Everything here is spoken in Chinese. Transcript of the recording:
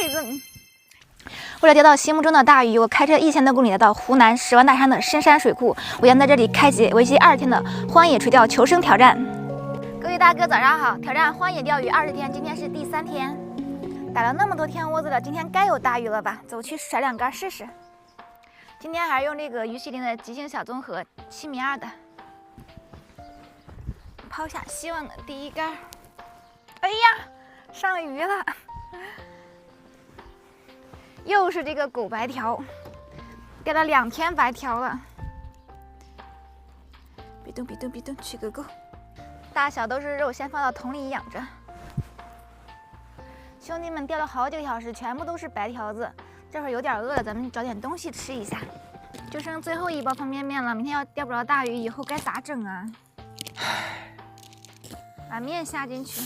妹子。为了钓到心目中的大鱼，我开车1000多公里来到湖南10万大山的深山水库，我将在这里开启为期20天的荒野垂钓求生挑战。各位大哥早上好！挑战荒野钓鱼20天，今天是第3天。打了那么多天窝子了，今天该有大鱼了吧？走去甩2竿试试。今天还是用这个鱼鳍鳞的极性小综合7.2米的，抛下希望的第1竿。哎呀，上鱼了！又是这个狗白条，钓了2天白条了。别动，别动，别动，取个够。大小都是肉，先放到桶里养着。兄弟们钓了好几个小时，全部都是白条子。这会儿有点饿了，咱们找点东西吃一下。就剩最后1包方便面了，明天要钓不着大鱼，以后该咋整啊？把面下进去。